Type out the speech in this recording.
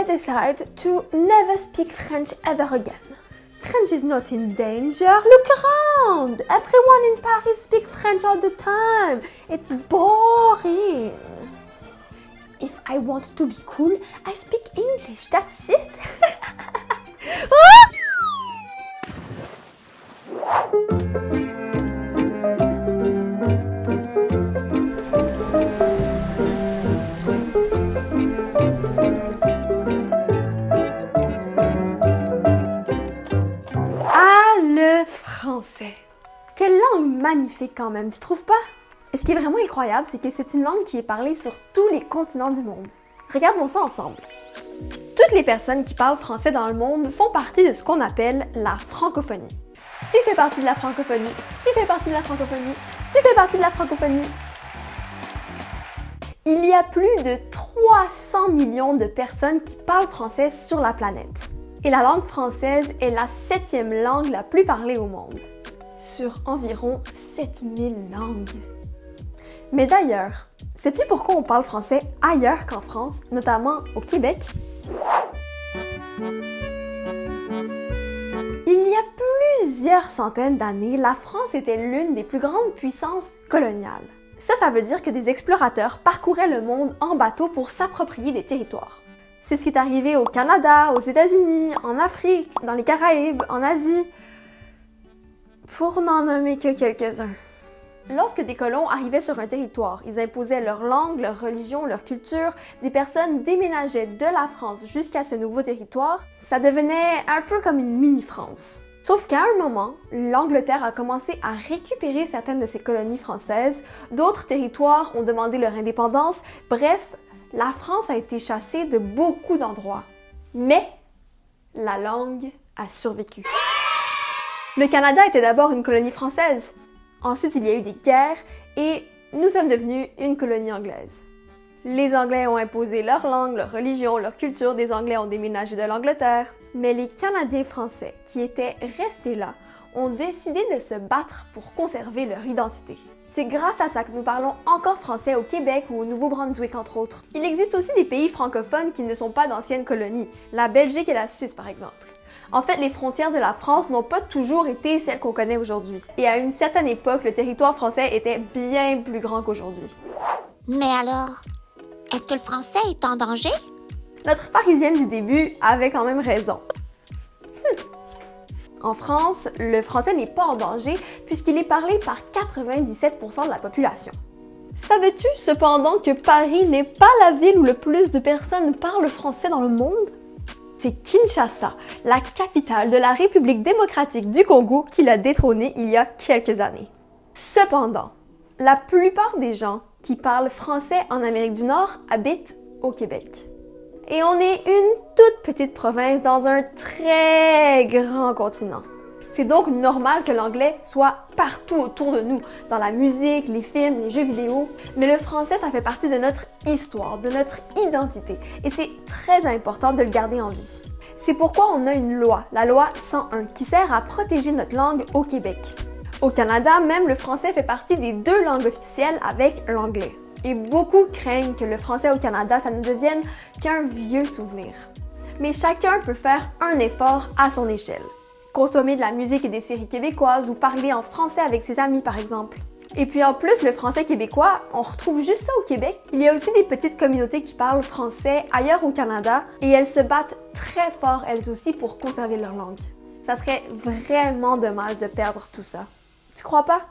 decide to never speak French ever again. French is not in danger. Look around! Everyone in Paris speaks French all the time. It's boring. If I want to be cool, I speak English. That's it. Le français. Quelle langue magnifique quand même, tu trouves pas? Et ce qui est vraiment incroyable, c'est que c'est une langue qui est parlée sur tous les continents du monde. Regardons ça ensemble. Toutes les personnes qui parlent français dans le monde font partie de ce qu'on appelle la francophonie. Tu fais partie de la francophonie, tu fais partie de la francophonie, tu fais partie de la francophonie. Il y a plus de 300 millions de personnes qui parlent français sur la planète. Et la langue française est la 7e langue la plus parlée au monde, sur environ 7000 langues. Mais d'ailleurs, sais-tu pourquoi on parle français ailleurs qu'en France, notamment au Québec? Il y a plusieurs centaines d'années, la France était l'une des plus grandes puissances coloniales. Ça veut dire que des explorateurs parcouraient le monde en bateau pour s'approprier des territoires. C'est ce qui est arrivé au Canada, aux États-Unis, en Afrique, dans les Caraïbes, en Asie, pour n'en nommer que quelques-uns. Lorsque des colons arrivaient sur un territoire, ils imposaient leur langue, leur religion, leur culture, des personnes déménageaient de la France jusqu'à ce nouveau territoire, ça devenait un peu comme une mini-France. Sauf qu'à un moment, l'Angleterre a commencé à récupérer certaines de ses colonies françaises, d'autres territoires ont demandé leur indépendance, bref, la France a été chassée de beaucoup d'endroits. Mais la langue a survécu. Le Canada était d'abord une colonie française. Ensuite, il y a eu des guerres et nous sommes devenus une colonie anglaise. Les Anglais ont imposé leur langue, leur religion, leur culture. Des Anglais ont déménagé de l'Angleterre. Mais les Canadiens français qui étaient restés là ont décidé de se battre pour conserver leur identité. C'est grâce à ça que nous parlons encore français au Québec ou au Nouveau-Brunswick, entre autres. Il existe aussi des pays francophones qui ne sont pas d'anciennes colonies, la Belgique et la Suisse par exemple. En fait, les frontières de la France n'ont pas toujours été celles qu'on connaît aujourd'hui. Et à une certaine époque, le territoire français était bien plus grand qu'aujourd'hui. Mais alors, est-ce que le français est en danger? Notre Parisienne du début avait quand même raison. En France, le français n'est pas en danger puisqu'il est parlé par 97% de la population. Savais-tu cependant que Paris n'est pas la ville où le plus de personnes parlent français dans le monde? C'est Kinshasa, la capitale de la République démocratique du Congo, qui l'a détrôné il y a quelques années. Cependant, la plupart des gens qui parlent français en Amérique du Nord habitent au Québec. Et on est une toute petite province dans un très grand continent. C'est donc normal que l'anglais soit partout autour de nous, dans la musique, les films, les jeux vidéo. Mais le français, ça fait partie de notre histoire, de notre identité. Et c'est très important de le garder en vie. C'est pourquoi on a une loi, la loi 101, qui sert à protéger notre langue au Québec. Au Canada, même le français fait partie des 2 langues officielles avec l'anglais. Et beaucoup craignent que le français au Canada, ça ne devienne qu'un vieux souvenir. Mais chacun peut faire un effort à son échelle. Consommer de la musique et des séries québécoises ou parler en français avec ses amis par exemple. Et puis en plus, le français québécois, on retrouve juste ça au Québec. Il y a aussi des petites communautés qui parlent français ailleurs au Canada et elles se battent très fort elles aussi pour conserver leur langue. Ça serait vraiment dommage de perdre tout ça. Tu crois pas?